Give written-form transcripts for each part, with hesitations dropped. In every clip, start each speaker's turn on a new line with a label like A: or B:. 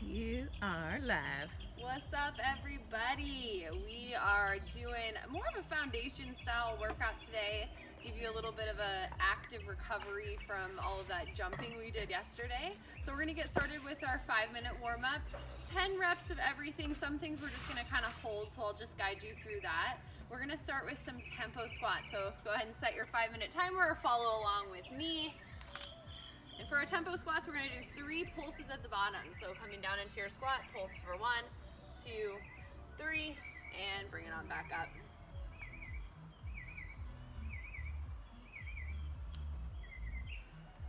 A: You are live.
B: What's up, everybody? We are doing more of a foundation style workout today. Give you a little bit of a active recovery from all of that jumping we did yesterday. So we're gonna get started with our 5-minute warm up. 10 reps of everything. Some things we're just gonna kind of hold, so I'll just guide you through that. We're gonna start with some tempo squats. So go ahead and set your 5-minute timer or follow along with me. And for our tempo squats, we're gonna do 3 pulses at the bottom. So coming down into your squat, pulse for 1, 2, 3, and bring it on back up.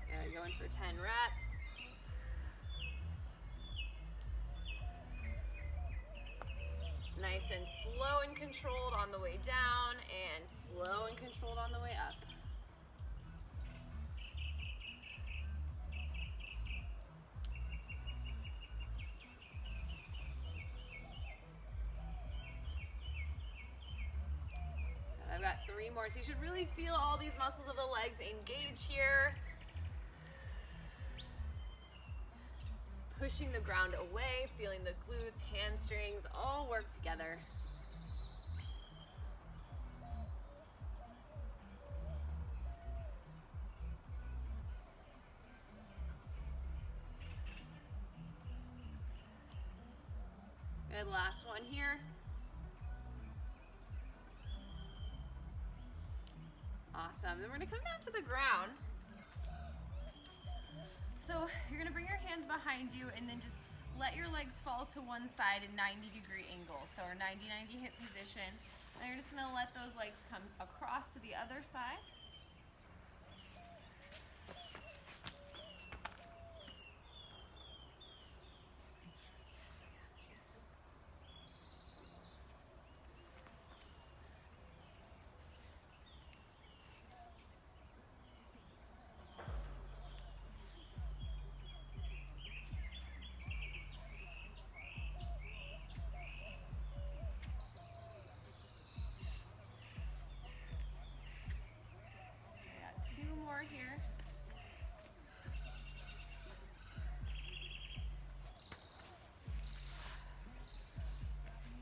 B: There, going for 10 reps. Nice and slow and controlled on the way down, and slow and controlled on the way up. I've got 3 more, so you should really feel all these muscles of the legs engage here. Pushing the ground away, feeling the glutes, hamstrings, all work together. Good, last one here. Awesome, then we're gonna come down to the ground. So you're gonna bring your hands behind you and then just let your legs fall to one side in 90-degree angle. So our 90-90 hip position. And you're just gonna let those legs come across to the other side. I got 2 more here.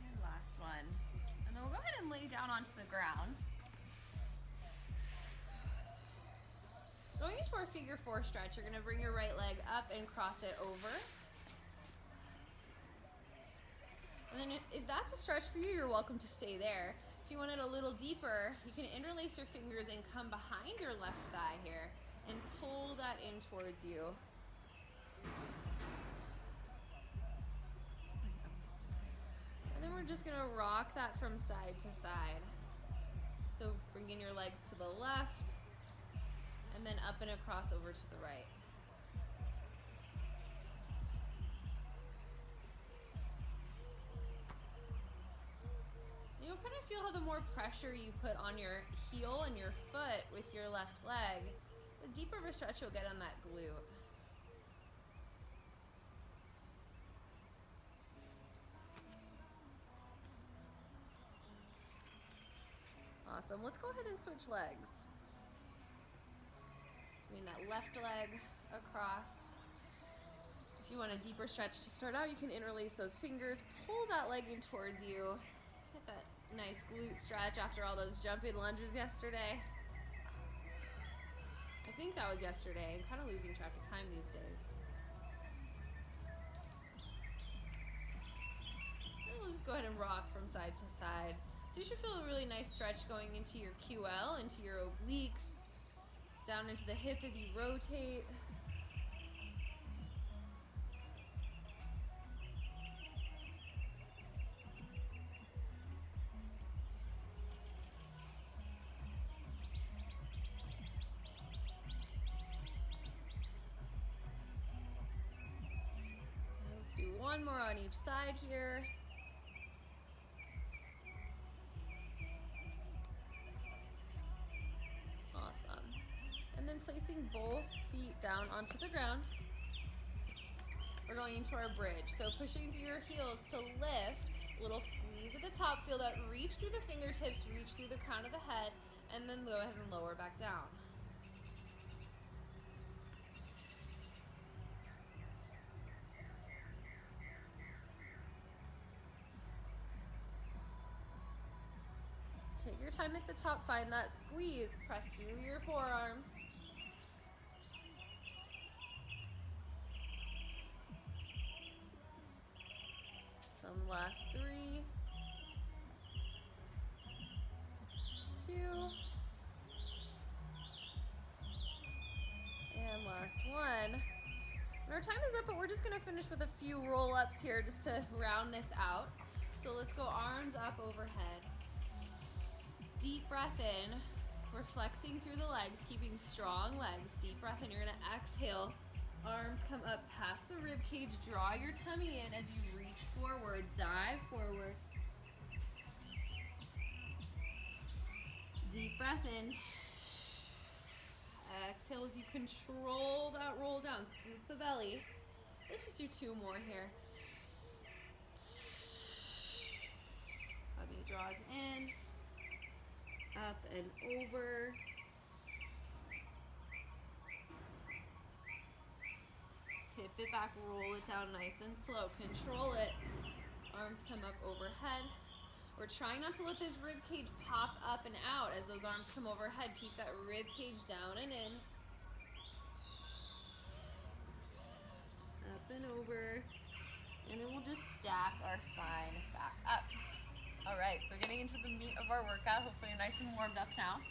B: And last one. And then we'll go ahead and lay down onto the ground. Going into our figure 4 stretch, you're gonna bring your right leg up and cross it over. And then if that's a stretch for you, you're welcome to stay there. If you want it a little deeper, you can interlace your fingers and come behind your left thigh here and pull that in towards you. And then we're just gonna rock that from side to side. So bringing your legs to the left and then up and across over to the right. You'll kind of feel how the more pressure you put on your heel and your foot with your left leg, the deeper of a stretch you'll get on that glute. Awesome, let's go ahead and switch legs. Bring that left leg across. If you want a deeper stretch to start out, you can interlace those fingers, pull that leg in towards you. Get that nice glute stretch after all those jumping lunges yesterday. I think that was yesterday. I'm kind of losing track of time these days. And we'll just go ahead and rock from side to side. So you should feel a really nice stretch going into your QL, into your obliques, down into the hip as you rotate. Let's do 1 more on each side here. Awesome. And then placing both feet down onto the ground. We're going into our bridge. So pushing through your heels to lift, a little squeeze at the top, feel that reach through the fingertips, reach through the crown of the head, and then go ahead and lower back down. Take your time at the top, find that squeeze, press through your forearms. Some last 3, 2, and last 1. And our time is up, but we're just gonna finish with a few roll-ups here just to round this out. So let's go arms up overhead. Deep breath in. We're flexing through the legs, keeping strong legs. Deep breath in. You're gonna exhale. Arms come up past the rib cage. Draw your tummy in as you reach forward. Dive forward. Deep breath in. Exhale as you control that roll down. Scoop the belly. Let's just do 2 more here. Tummy draws in. Up and over. Tip it back, roll it down nice and slow. Control it. Arms come up overhead. We're trying not to let this rib cage pop up and out as those arms come overhead. Keep that rib cage down and in. Up and over. And then we'll just stack our spine back up. All right, so getting into the meat of our workout. Hopefully you're nice and warmed up now.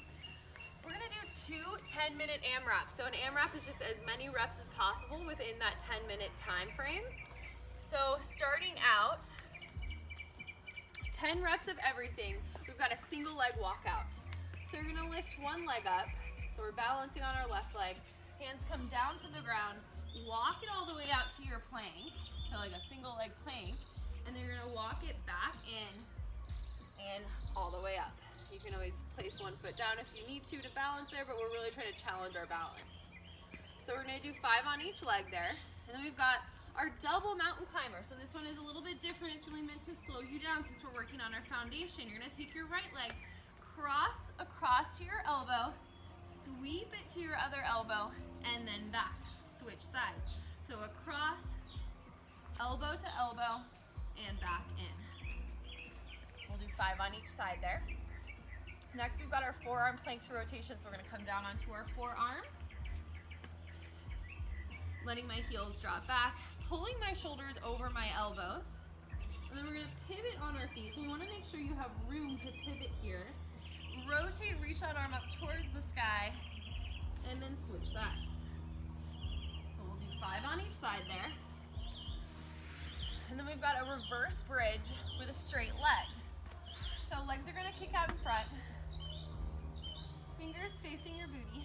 B: We're gonna do 2 10-minute AMRAPs. So an AMRAP is just as many reps as possible within that 10-minute time frame. So starting out, 10 reps of everything. We've got a single leg walkout. So you're gonna lift one leg up. So we're balancing on our left leg. Hands come down to the ground. Walk it all the way out to your plank. So like a single leg plank. And then you're gonna walk it back in and all the way up. You can always place one foot down if you need to balance there, but we're really trying to challenge our balance. So we're gonna do 5 on each leg there. And then we've got our double mountain climber. So this one is a little bit different. It's really meant to slow you down since we're working on our foundation. You're gonna take your right leg, cross across to your elbow, sweep it to your other elbow, and then back. Switch sides. So across, elbow to elbow, and back in. We'll do 5 on each side there. Next, we've got our forearm planks rotation, so we're gonna come down onto our forearms. Letting my heels drop back, pulling my shoulders over my elbows. And then we're gonna pivot on our feet. So we wanna make sure you have room to pivot here. Rotate, reach that arm up towards the sky, and then switch sides. So we'll do 5 on each side there. And then we've got a reverse bridge with a straight leg. So legs are gonna kick out in front. Fingers facing your booty.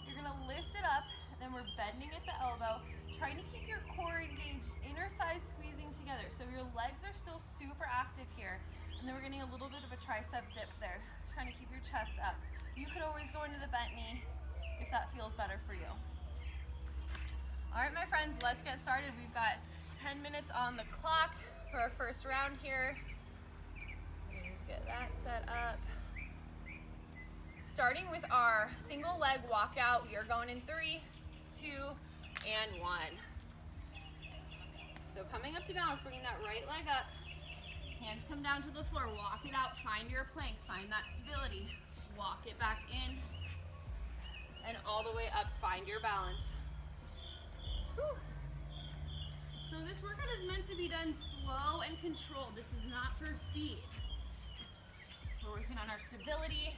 B: You're gonna lift it up, and then we're bending at the elbow, trying to keep your core engaged, inner thighs squeezing together. So your legs are still super active here. And then we're getting a little bit of a tricep dip there, trying to keep your chest up. You could always go into the bent knee if that feels better for you. All right, my friends, let's get started. We've got 10 minutes on the clock for our first round here. Just get that set up. Starting with our single leg walkout, we are going in 3, 2, and 1. So coming up to balance, bringing that right leg up. Hands come down to the floor, walk it out, find your plank, find that stability. Walk it back in, and all the way up, find your balance. Whew. So this workout is meant to be done slow and controlled. This is not for speed. We're working on our stability,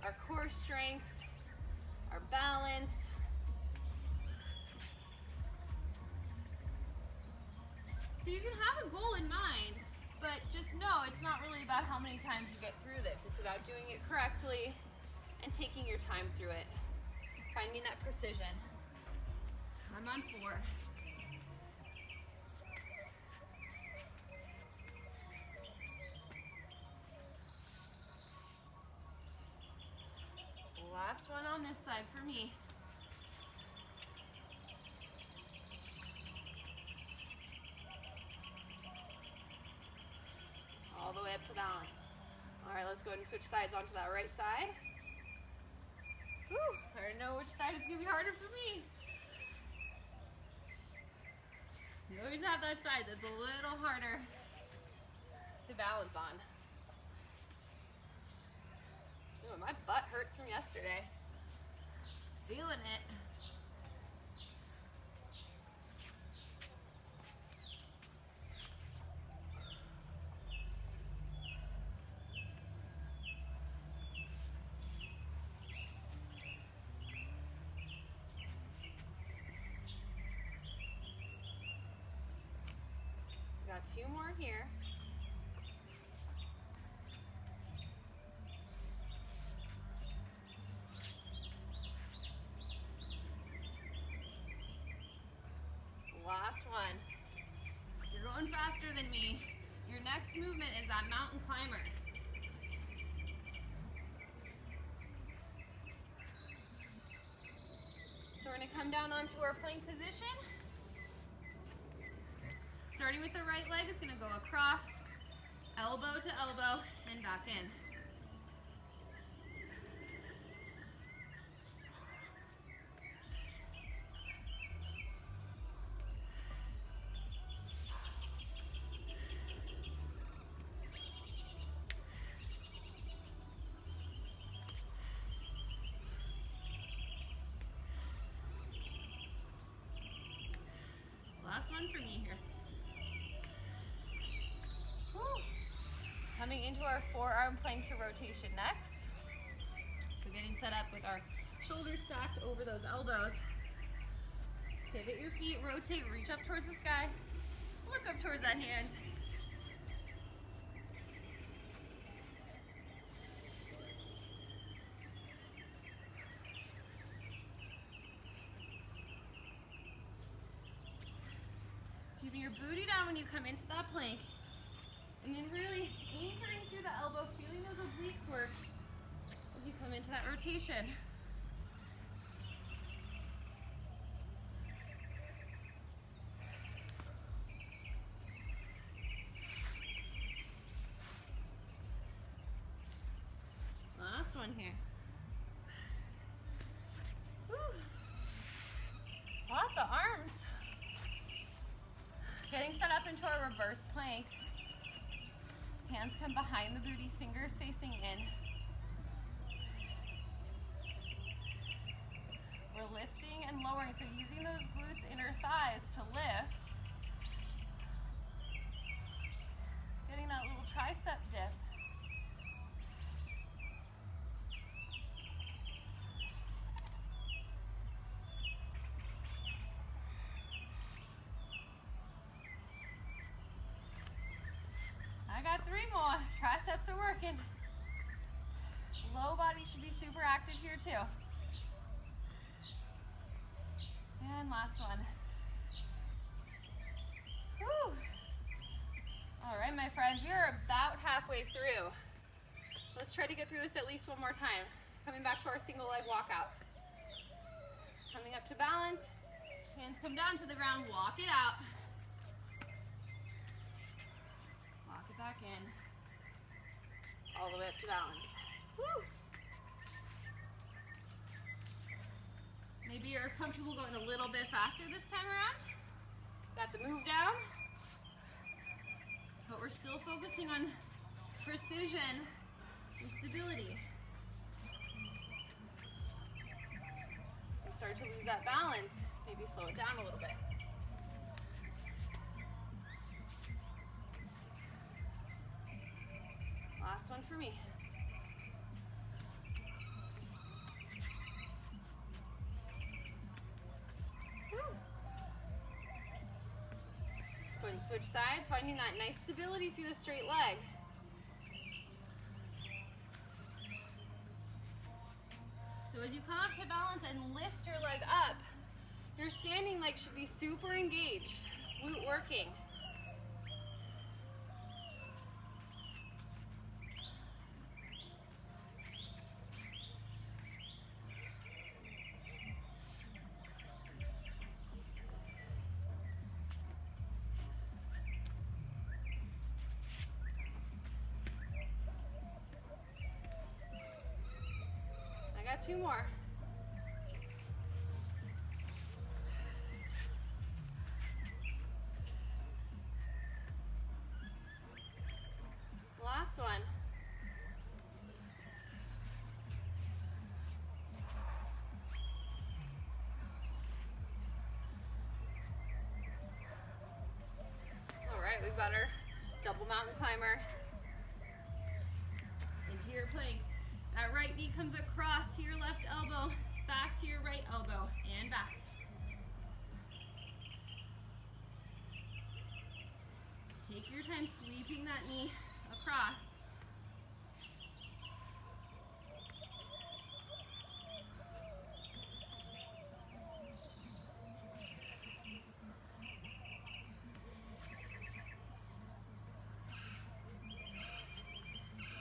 B: our core strength, our balance. So you can have a goal in mind, but just know it's not really about how many times you get through this. It's about doing it correctly and taking your time through it. Finding that precision. I'm on 4. Last one on this side for me. All the way up to balance. All right, let's go ahead and switch sides onto that right side. Whew, I already know which side is gonna be harder for me. You always have that side that's a little harder to balance on. Ooh, my butt hurts from yesterday. Feeling it. Got 2 more here. Last one. You're going faster than me. Your next movement is that mountain climber. So we're gonna come down onto our plank position. Starting with the right leg, it's gonna go across, elbow to elbow, and back in. Last one for me here. Woo. Coming into our forearm plank to rotation next. So getting set up with our shoulders stacked over those elbows. Pivot your feet, rotate, reach up towards the sky. Look up towards that hand. Keeping your booty down when you come into that plank. And then really anchoring through the elbow, feeling those obliques work as you come into that rotation. Last one here. Woo. Lots of arms. Getting set up into our reverse plank. Hands come behind the booty, fingers facing in. We're lifting and lowering, so using those glutes, inner thighs to lift. Getting that little tricep dip. I got 3 more. Triceps are working. Low body should be super active here too. And last one. Whew. All right, my friends, we are about halfway through. Let's try to get through this at least one more time. Coming back to our single leg walkout. Coming up to balance. Hands come down to the ground, walk it out. Walk it back in. All the way up to balance. Woo! Maybe you're comfortable going a little bit faster this time around. Got the move down. But we're still focusing on precision and stability. You start to lose that balance, maybe slow it down a little bit. Last one for me. Woo. Go ahead and switch sides, finding that nice stability through the straight leg. So as you come up to balance and lift your leg up, your standing leg should be super engaged, glute working. I got 2 more. Last one. right, we've got our double mountain climber. Into your plank. That right knee comes across to your left elbow, back to your right elbow, and back. Take your time sweeping that knee across.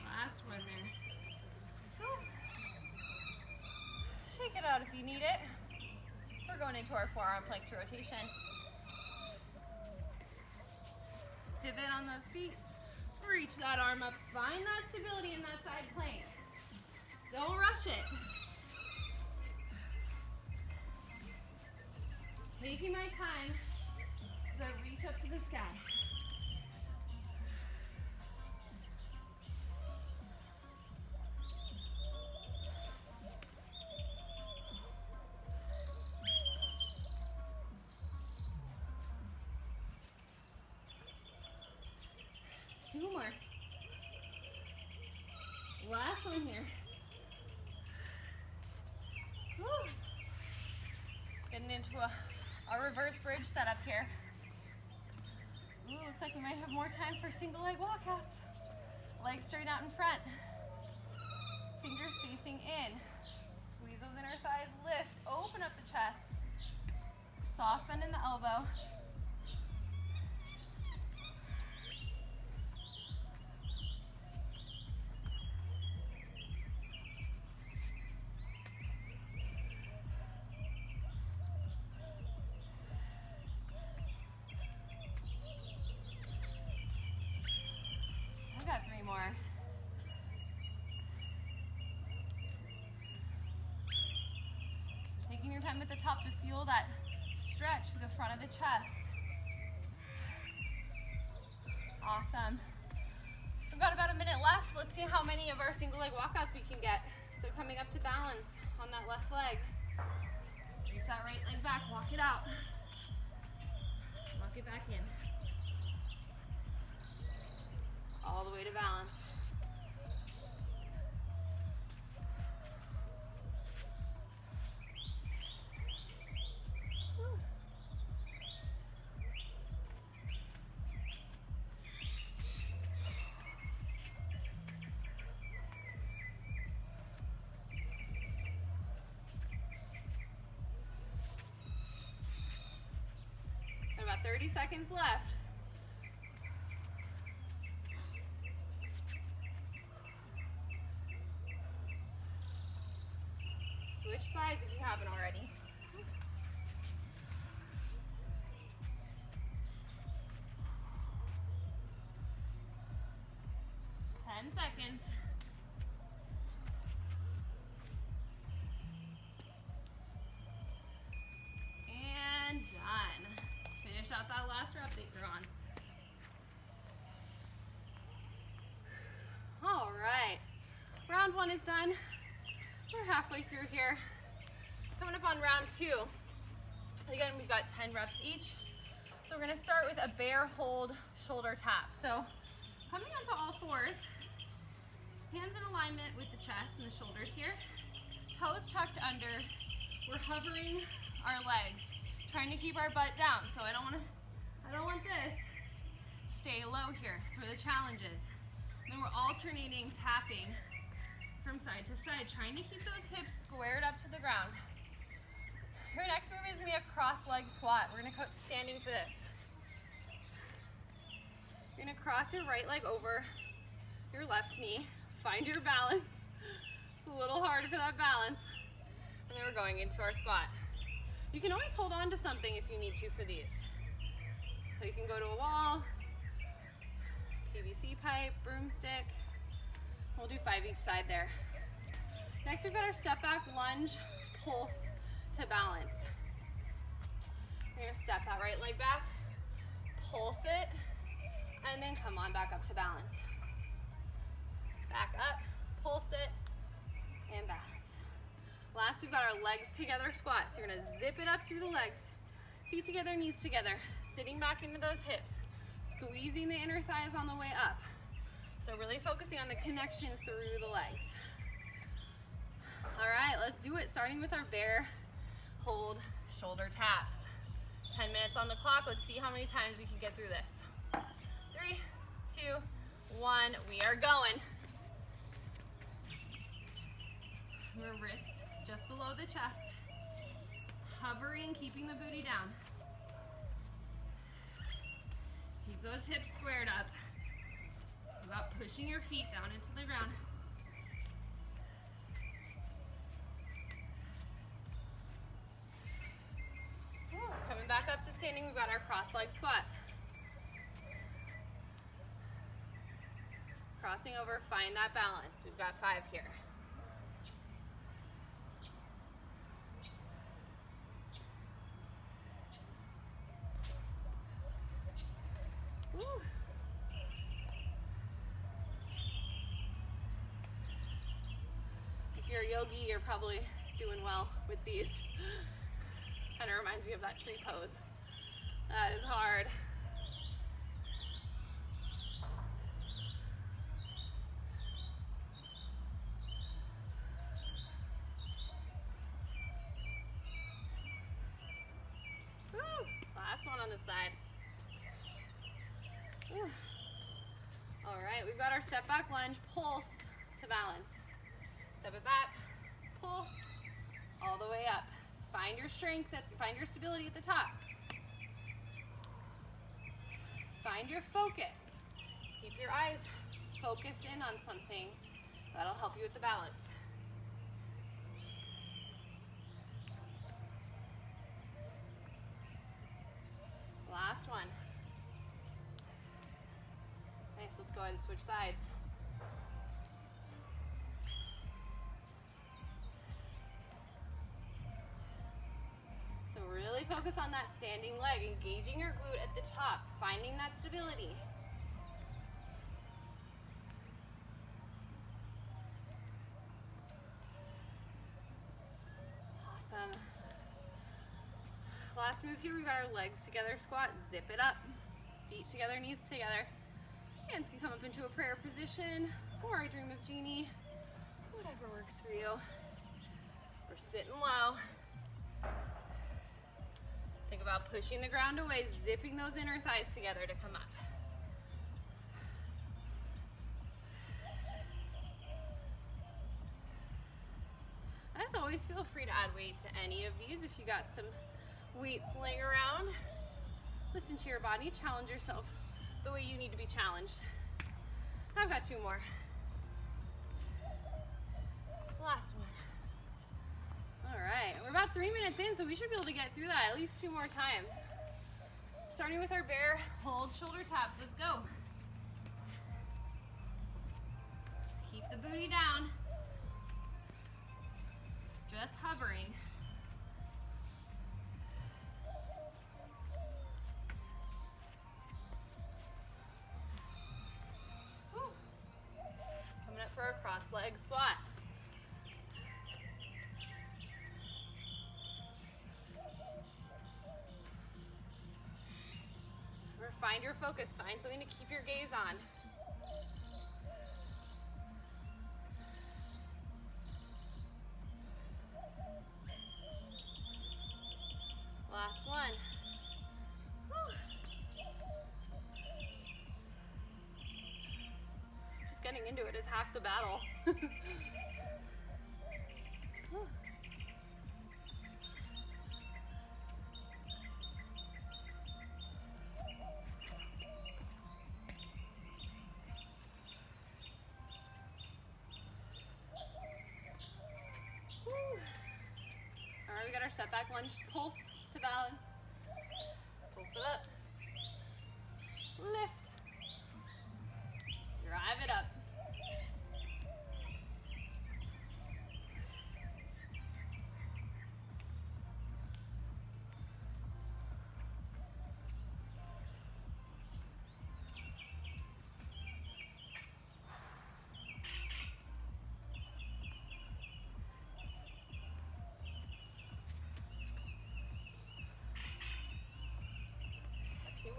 B: Last one there. Cool. Shake it out if you need it. We're going into our forearm plank to rotation. Pivot on those feet. Reach that arm up. Find that stability in that side plank. Don't rush it. Taking my time to reach up to the sky. Two more. Last one here. Woo. Getting into a reverse bridge setup here. Ooh, looks like we might have more time for single leg walkouts. Legs straight out in front. Fingers facing in. Squeeze those inner thighs, lift, open up the chest. Soft bend in the elbow. More. So taking your time at the top to feel that stretch to the front of the chest. Awesome. We've got about a minute left. Let's see how many of our single leg walkouts we can get. So coming up to balance on that left leg. Reach that right leg back, walk it out. Walk it back in. All the way to balance. Woo. Got about 30 seconds left. Switch sides if you haven't already. 10 seconds. And done. Finish out that last rep that you're on. All right, round one is done. We're halfway through here. Coming up on round two. Again, we've got 10 reps each. So we're gonna start with a bear hold shoulder tap. So coming onto all fours, hands in alignment with the chest and the shoulders here. Toes tucked under. We're hovering our legs, trying to keep our butt down. So I don't want this. Stay low here. That's where the challenge is. And then we're alternating tapping from side to side, trying to keep those hips squared up to the ground. Your next move is gonna be a cross leg squat. We're gonna go to standing for this. You're gonna cross your right leg over your left knee. Find your balance. It's a little hard for that balance. And then we're going into our squat. You can always hold on to something if you need to for these. So you can go to a wall, PVC pipe, broomstick. We'll do 5 each side there. Next, we've got our step back lunge pulse to balance. You're gonna step that right leg back, pulse it, and then come on back up to balance. Back up, pulse it, and balance. Last, we've got our legs together squat. So you're gonna zip it up through the legs, feet together, knees together, sitting back into those hips. squeezing the inner thighs on the way up. So really focusing on the connection through the legs. All right, let's do it. Starting with our bear hold shoulder taps. 10 minutes on the clock. Let's see how many times we can get through this. 3, 2, 1. We are going. Your wrists just below the chest. Hovering, keeping the booty down. Keep those hips squared up. About pushing your feet down into the ground. Coming back up to standing, we've got our cross leg squat. Crossing over, find that balance. We've got 5 here. Woo. If you're a yogi, you're probably doing well with these. Kind of reminds me of that tree pose. That is hard. Woo. Last one on the side. Woo. All right, we've got our step back lunge, pulse to balance. Step it back, pulse, all the way up. Find your strength, find your stability at the top. Find your focus. Keep your eyes focused in on something. That'll help you with the balance. Last one. Nice, let's go ahead and switch sides. So really focus on that standing leg, engaging your glute at the top, finding that stability. Awesome. Last move here, we've got our legs together squat, zip it up, feet together, knees together. Hands can come up into a prayer position, or I dream of Genie, whatever works for you. We're sitting low. Think about pushing the ground away, zipping those inner thighs together to come up. As always, feel free to add weight to any of these. If you got some weights laying around, listen to your body, challenge yourself the way you need to be challenged. I've got 2 more. Last one. All right, we're about 3 minutes in, so we should be able to get through that at least 2 more times. Starting with our bear hold shoulder taps. Let's go. Keep the booty down. Just hovering. Woo. Coming up for a cross leg squat. Find your focus, find something to keep your gaze on. Last one. Whew. Just getting into it is half the battle. We got our step back lunge, pulse to balance. Pulse it up. Lift. Drive it up.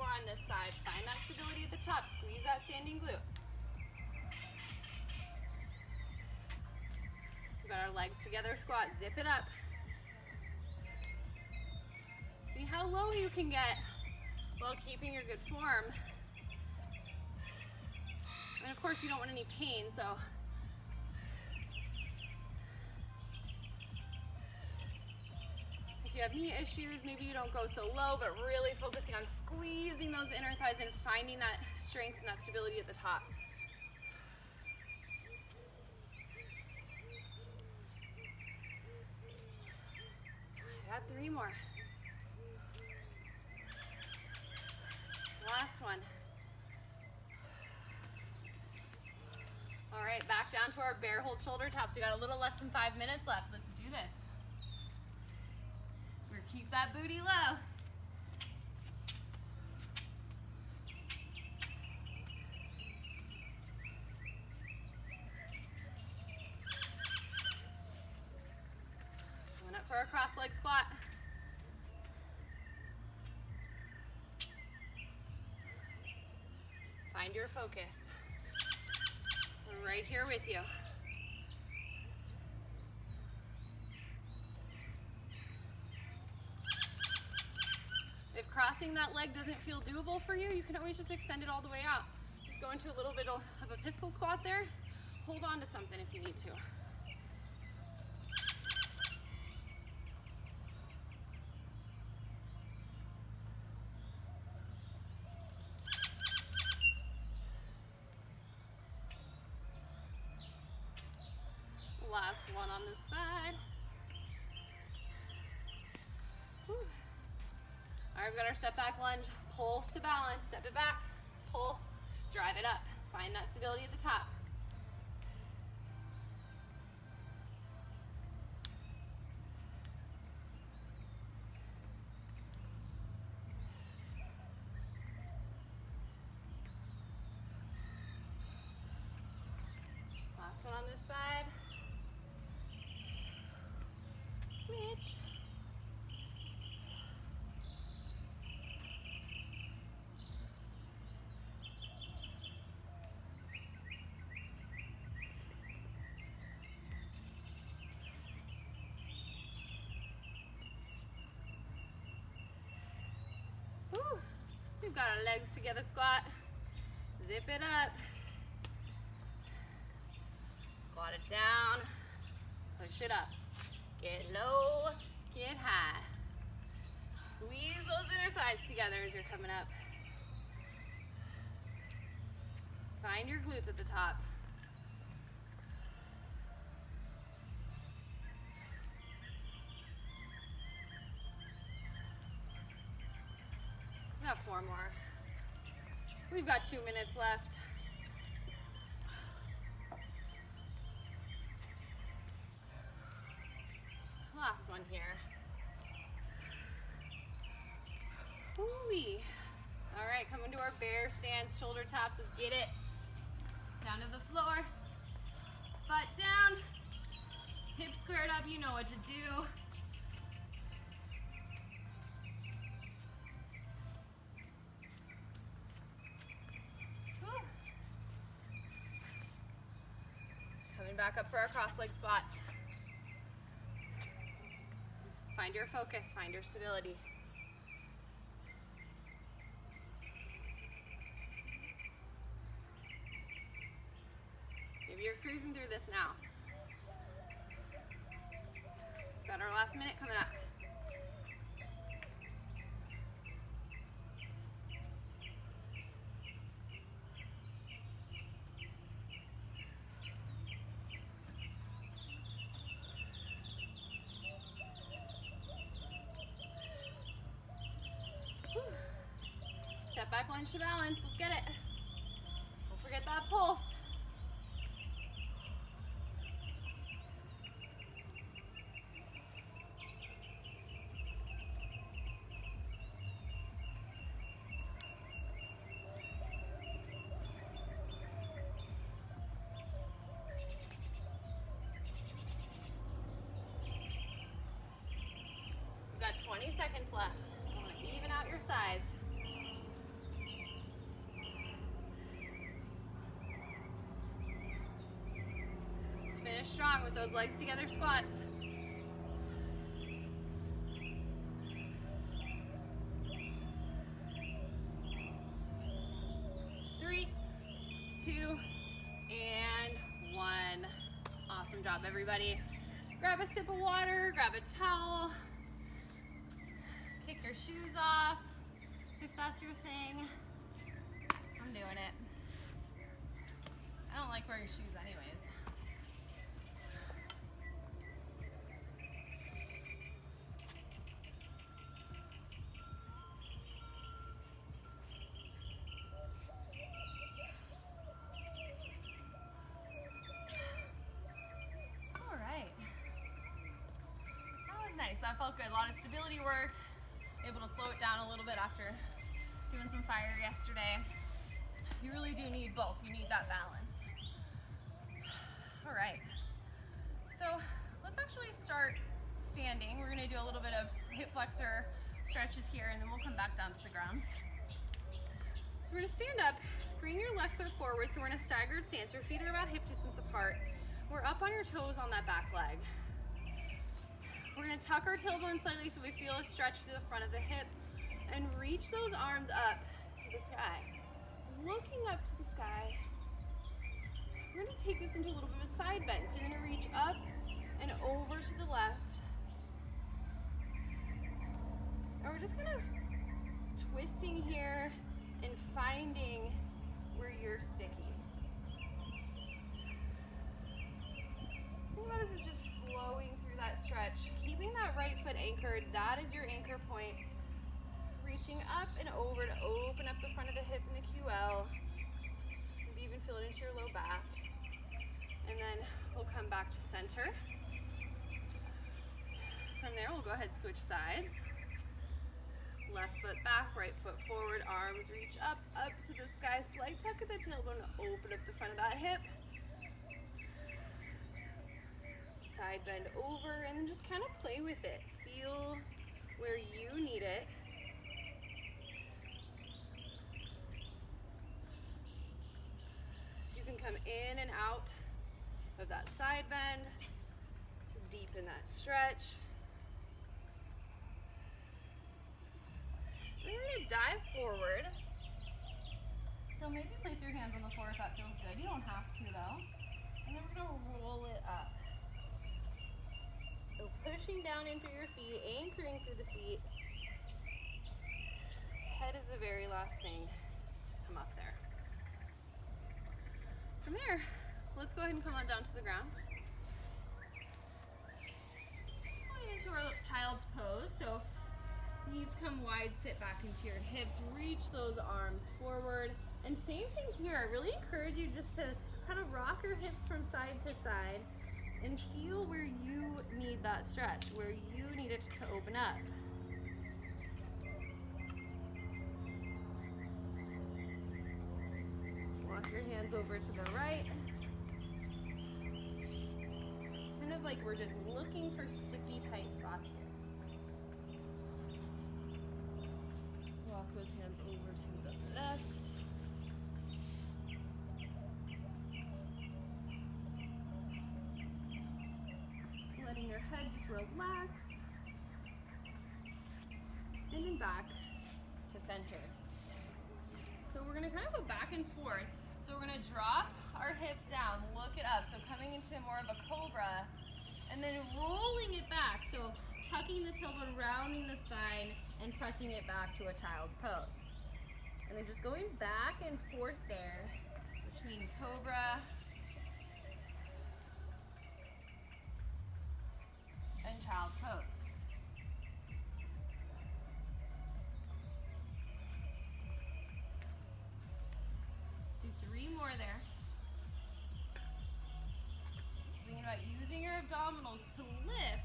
B: more on this side. Find that stability at the top. Squeeze that standing glute. We've got our legs together, squat, zip it up. See how low you can get while keeping your good form. And of course you don't want any pain, so if you have knee issues, maybe you don't go so low, but really focusing on squeezing those inner thighs and finding that strength and that stability at the top. I got 3 more. Last one. All right, back down to our bear hold shoulder taps. We got a little less than 5 minutes left. Let's do this. We're gonna keep that booty low. Going up for our cross leg squat. Find your focus. We're right here with you. If crossing that leg doesn't feel doable for you, you can always just extend it all the way out. Just go into a little bit of a pistol squat there. Hold on to something if you need to. Last one on this side. Whew. All right, we've got our step back lunge, pulse to balance, step it back, pulse, drive it up. Find that stability at the top. Last one on this side. Switch. Woo. We've got our legs together squat. Zip it up. Squat it down. Push it up. Get low, get high. Squeeze those inner thighs together as you're coming up. Find your glutes at the top. We have 4 more. We've got 2 minutes left. Last one here. Woo-wee. All right, coming to our bear stance, shoulder taps. Let's get it. Down to the floor. Butt down. Hips squared up. You know what to do. Woo. Coming back up for our cross leg squats. Find your focus, find your stability. Maybe you're cruising through this now. Got our last minute coming up. Step back lunge to balance. Let's get it. Don't forget that pulse. We've got 20 seconds left. You want to even out your sides. Finish strong with those legs together squats. 3, 2, and 1. Awesome job, everybody. Grab a sip of water, grab a towel, kick your shoes off if that's your thing. I'm doing it. I don't like wearing shoes anyways. All right. That was nice. That felt good. A lot of stability work. Able to slow it down a little bit after doing some fire yesterday. You really do need both. You need that balance. All right. So let's actually start standing. We're gonna do a little bit of hip flexor stretches here, and then we'll come back down to the ground. So we're gonna stand up, bring your left foot forward. So we're in a staggered stance. Your feet are about hip distance apart. We're up on your toes on that back leg. We're gonna tuck our tailbone slightly so we feel a stretch through the front of the hip and reach those arms up to the sky. Looking up to the sky. We're gonna take this into a little bit of a side bend. So you're gonna reach up and over to the left. And we're just kind of twisting here and finding where you're sticky. So think about this as just flowing through that stretch. Keeping that right foot anchored, that is your anchor point. Reaching up and over to open up the front of the hip in the QL. Maybe even feel it into your low back. And then we'll come back to center. From there, we'll go ahead and switch sides. Left foot back, right foot forward, arms reach up, up to the sky. Slight tuck at the tailbone to open up the front of that hip. Side bend over, and then just kind of play with it. Feel where you need it. You can come in and out of that side bend, deepen that stretch. Then we're gonna dive forward. So maybe place your hands on the floor if that feels good. You don't have to though. And then we're gonna roll it up. So pushing down in through your feet, anchoring through the feet. Head is the very last thing to come up there. From there, let's go ahead and come on down to the ground. Going into our child's pose. So knees come wide, sit back into your hips, reach those arms forward. And same thing here. I really encourage you just to kind of rock your hips from side to side and feel where you need that stretch, where you need it to open up. Walk your hands over to the right. Kind of like we're just looking for sticky, tight spots here. Walk those hands over to the left. Letting your head just relax. And then back to center. So we're gonna kind of go back and forth. So we're gonna drop our hips down, look it up. So coming into more of a cobra, and then rolling it back. So tucking the tailbone, rounding the spine, and pressing it back to a child's pose. And then just going back and forth there between cobra and child's pose. Let's do 3 more there. So thinking about using your abdominals to lift,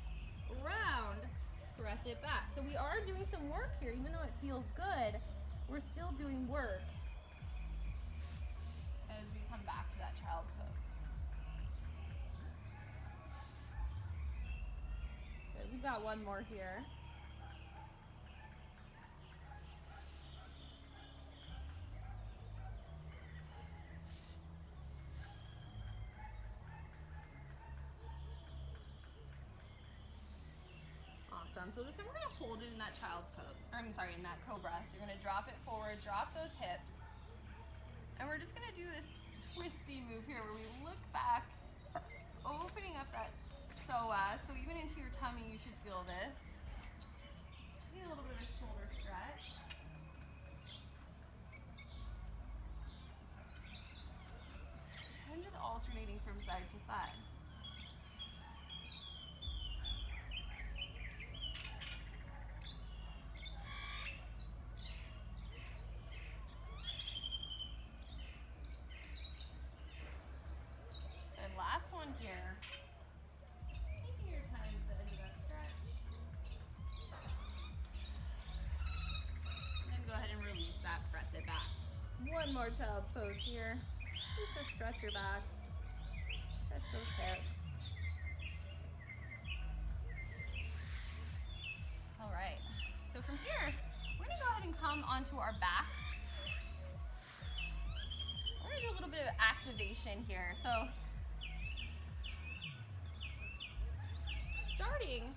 B: round, press it back. So we are doing some work here, even though it feels good, we're still doing work as we come back to that child's pose. Good, we've got one more here. down. So this time we're gonna hold it in that child's pose, or I'm sorry, in that cobra. So you're gonna drop it forward, drop those hips, and we're just gonna do this twisty move here where we look back, opening up that psoas. So even into your tummy, you should feel this. Maybe a little bit of a shoulder stretch. And just alternating from side to side. And last one here. Taking your time at the end of that stretch. And then go ahead and release that, press it back.
A: One more child's pose here. Just to stretch your back. Stretch those hips.
B: All right. So from here, we're gonna go ahead and come onto our backs. We're gonna do a little bit of activation here. So starting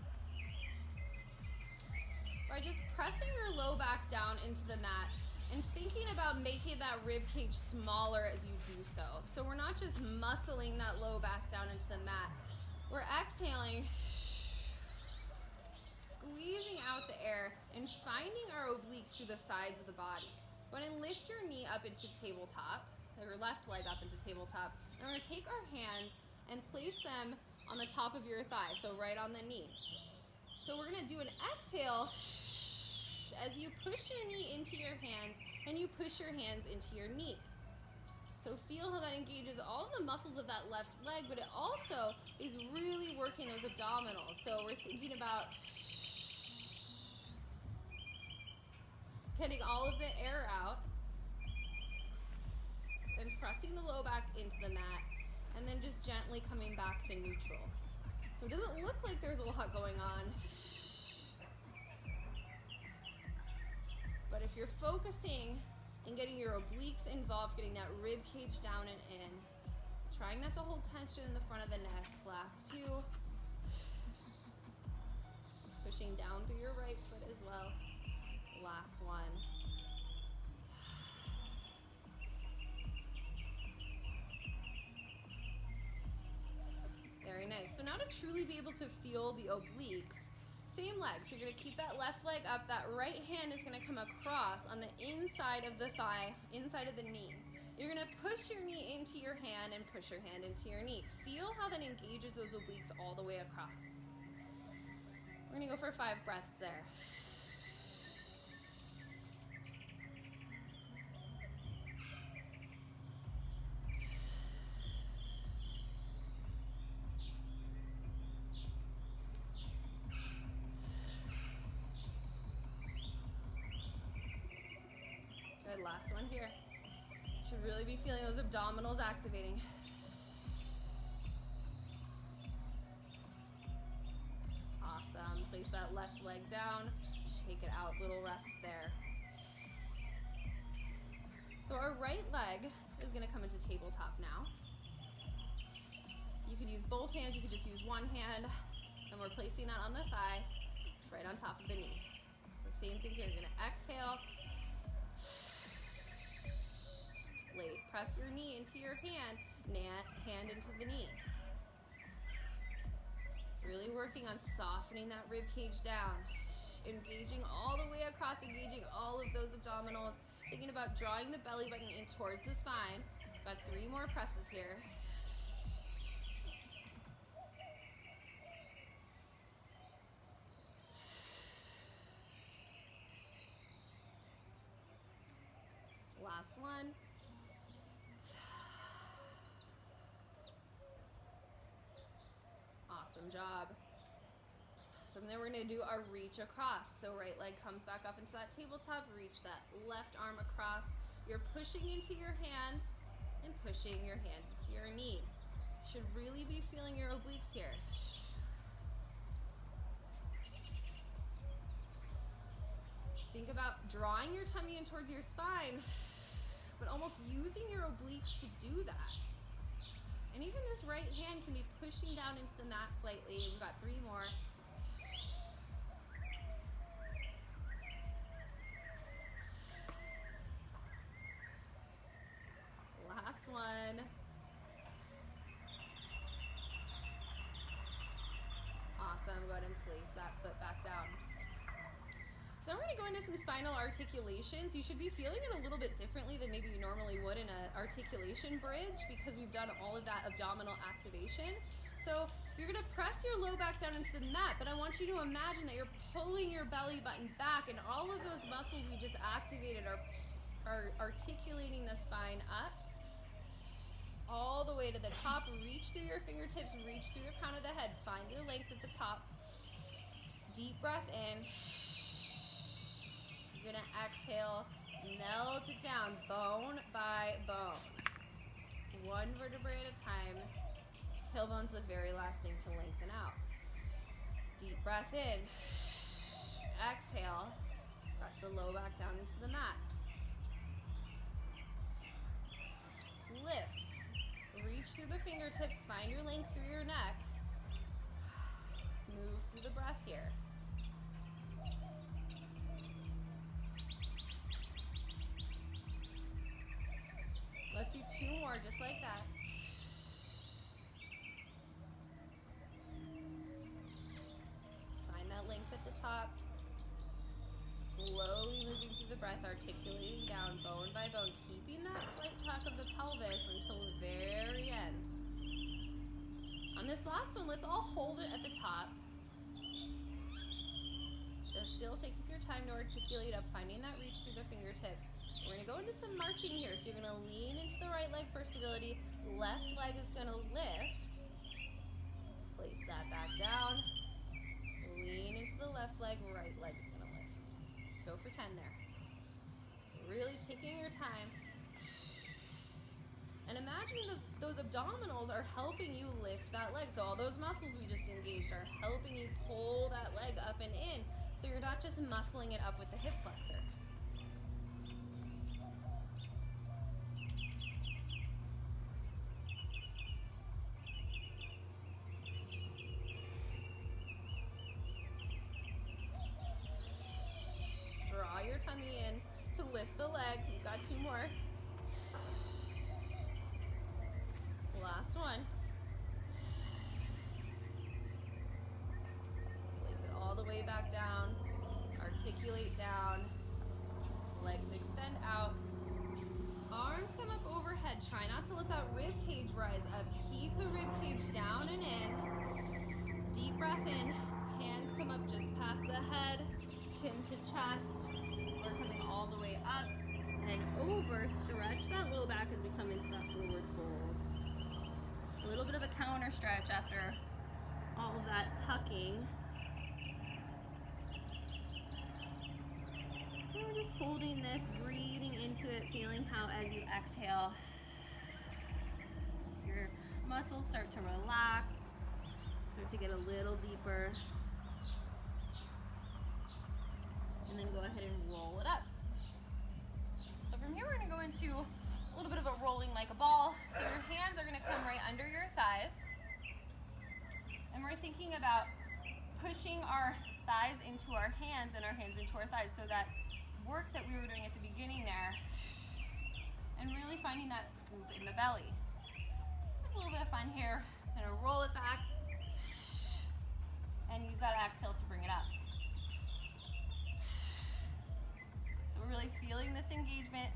B: by just pressing your low back down into the mat and thinking about making that rib cage smaller as you do so. So we're not just muscling that low back down into the mat. We're exhaling, squeezing out the air, and finding our obliques through the sides of the body. Go ahead and lift your knee up into tabletop, or your left leg up into tabletop, and we're gonna take our hands and place them on the top of your thigh, so right on the knee. So we're gonna do an exhale as you push your knee into your hands and you push your hands into your knee. So feel how that engages all the muscles of that left leg, but it also is really working those abdominals. So we're thinking about getting all of the air out and pressing the low back into the mat, and then just gently coming back to neutral. So it doesn't look like there's a lot going on. But if you're focusing and getting your obliques involved, getting that rib cage down and in, trying not to hold tension in the front of the neck. Last two. Pushing down through your right foot as well. Last one. Very nice. So now to truly be able to feel the obliques, same leg. So you're gonna keep that left leg up. That right hand is gonna come across on the inside of the thigh, inside of the knee. You're gonna push your knee into your hand and push your hand into your knee. Feel how that engages those obliques all the way across. We're gonna go for 5 breaths there. Good, last one here. Should really be feeling those abdominals activating. Awesome. Place that left leg down. Shake it out. Little rest there. So our right leg is going to come into tabletop now. You could use both hands. You could just use one hand. And we're placing that on the thigh, right on top of the knee. So same thing here. You're going to exhale. Press your knee into your hand, hand into the knee. Really working on softening that rib cage down, engaging all the way across, engaging all of those abdominals, thinking about drawing the belly button in towards the spine. About 3 more presses here. Last one. Awesome job. So then we're going to do our reach across. So right leg comes back up into that tabletop, reach that left arm across. You're pushing into your hand and pushing your hand into your knee. Should really be feeling your obliques here. Think about drawing your tummy in towards your spine, but almost using your obliques to do that. And even this right hand can be pushing down into the mat slightly. We've got 3 more. we go into some spinal articulations, you should be feeling it a little bit differently than maybe you normally would in an articulation bridge because we've done all of that abdominal activation. So you're gonna press your low back down into the mat, but I want you to imagine that you're pulling your belly button back and all of those muscles we just activated are articulating the spine up all the way to the top. Reach through your fingertips, reach through the crown of the head, find your length at the top. Deep breath in. You're gonna exhale, melt it down, bone by bone. One vertebrae at a time. Tailbone's the very last thing to lengthen out. Deep breath in. Exhale, press the low back down into the mat. Lift. Reach through the fingertips, find your length through your neck. Move through the breath here. Let's do 2 more, just like that. Find that length at the top. Slowly moving through the breath, articulating down bone by bone, keeping that slight tuck of the pelvis until the very end. On this last one, let's all hold it at the top. So still taking your time to articulate up, finding that reach through the fingertips. We're gonna go into some marching here. So you're gonna lean into the right leg for stability. Left leg is gonna lift. Place that back down. Lean into the left leg, right leg is gonna lift. Let's go for 10 there. So really taking your time. And imagining those abdominals are helping you lift that leg. So all those muscles we just engaged are helping you pull that leg up and in. So you're not just muscling it up with the hip flexor. Draw your tummy in to lift the leg. You've got 2 more. Last one. Place it all the way back down. Articulate down. Legs extend out. Arms come up overhead. Try not to let that rib cage rise up. Keep the rib cage down and in. Deep breath in. Hands come up just past the head. Chin to chest. We're coming all the way up and over. Stretch that low back as we come into that forward fold. A little bit of a counter stretch after all of that tucking. And we're just holding this, breathing into it, feeling how as you exhale, your muscles start to relax, start to get a little deeper. And then go ahead and roll it up. So from here, we're gonna go into a little bit of a rolling like a ball. So your hands are gonna come right under your thighs. And we're thinking about pushing our thighs into our hands and our hands into our thighs. So that work that we were doing at the beginning there, and really finding that scoop in the belly. Just a little bit of fun here. Gonna roll it back and use that exhale to bring it up. So we're really feeling this engagement.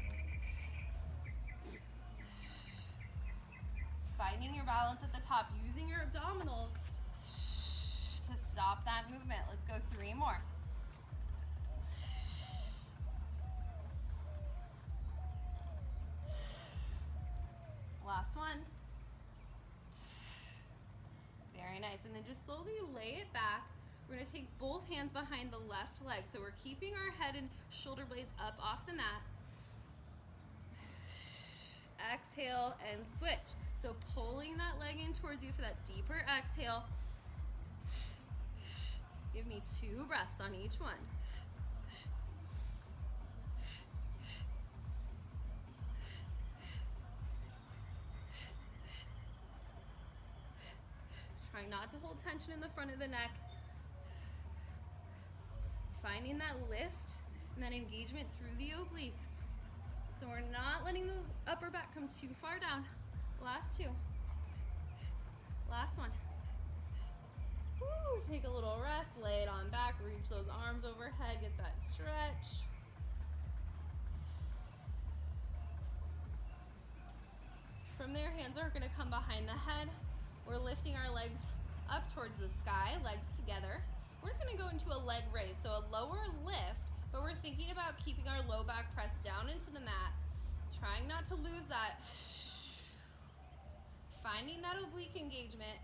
B: Finding your balance at the top, using your abdominals to stop that movement. Let's go 3 more. Last one. Very nice. And then just slowly lay it back. We're going to take both hands behind the left leg. So we're keeping our head and shoulder blades up off the mat. Exhale and switch. So pulling that leg in towards you for that deeper exhale. Give me 2 breaths on each one. Try not to hold tension in the front of the neck. Finding that lift and that engagement through the obliques. So we're not letting the upper back come too far down. Last 2. Last one.
A: Woo, take a little rest, lay it on back, reach those arms overhead, get that stretch. From there, hands are gonna come behind the head. We're lifting our legs up towards the sky, legs together. We're just gonna go into a leg raise, so a lower lift, but we're thinking about keeping our low back pressed down into the mat, trying not to lose that, finding that oblique engagement,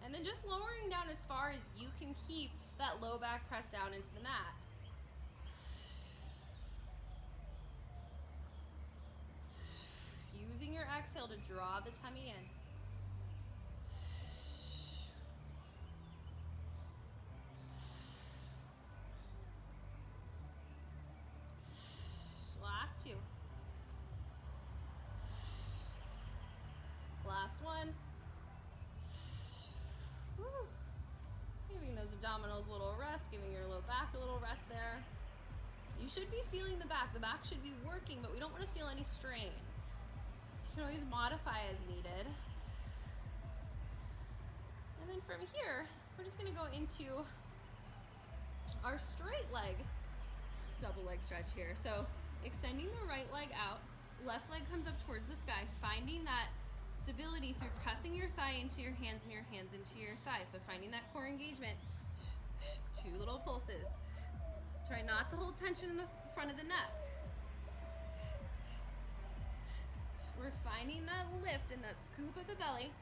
A: and then just lowering down as far as you can keep that low back pressed down into the mat. Using your exhale to draw the tummy in. Last two. Last one. Woo. Giving those abdominals a little rest, giving your low back a little rest there. You should be feeling the back. The back should be working, but we don't want to feel any strain. You can always modify as needed. And then from here, we're just gonna go into our straight leg double leg stretch here. So extending the right leg out, left leg comes up towards the sky, finding that stability through pressing your thigh into your hands and your hands into your thigh. So finding that core engagement, 2 little pulses. Try not to hold tension in the front of the neck. We're finding that lift and that scoop of the belly.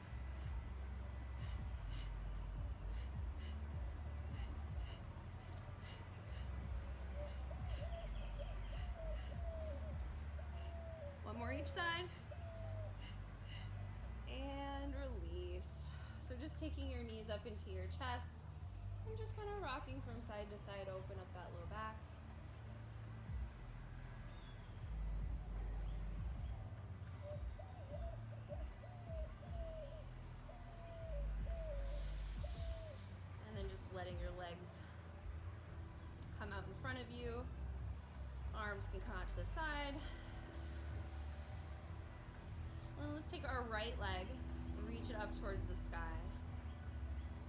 A: One more each side. And release. So just taking your knees up into your chest and just kind of rocking from side to side, open up that low back. Letting your legs come out in front of you. Arms can come out to the side. And let's take our right leg, reach it up towards the sky.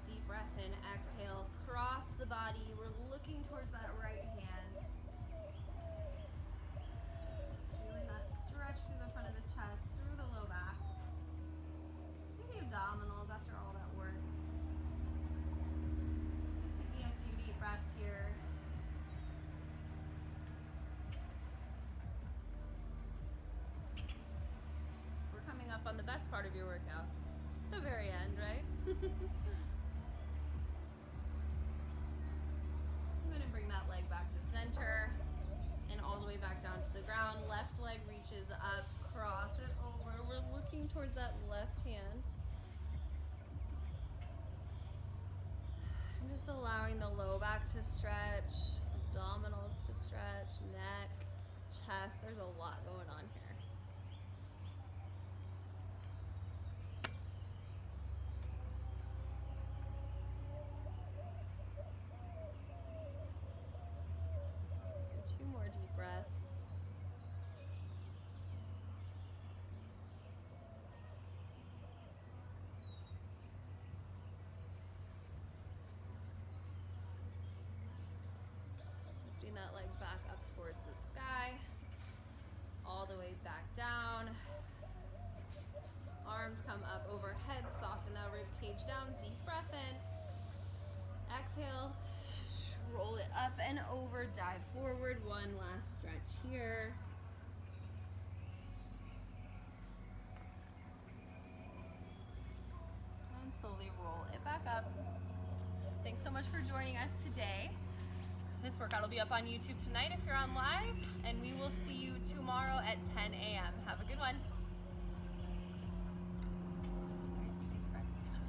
A: Deep breath in, exhale, cross the body. We're looking towards that right hand. Feeling that stretch through the front of the chest, through the low back. Through the abdominals after all that work. Breaths here. We're coming up on the best part of your workout, the very end, right? I'm going to bring that leg back to center and all the way back down to the ground. Left leg reaches up, cross it over. We're looking towards that left hand. Just allowing the low back to stretch, abdominals to stretch, neck, chest. There's a lot going on here. So 2 more deep breaths. That leg back up towards the sky, all the way back down. Arms come up overhead, soften that rib cage down, deep breath in. Exhale, roll it up and over, dive forward. One last stretch here. And slowly roll it back up. Thanks so much for joining us today. This workout will be up on YouTube tonight if you're on live, and we will see you tomorrow at 10 a.m. Have a good one.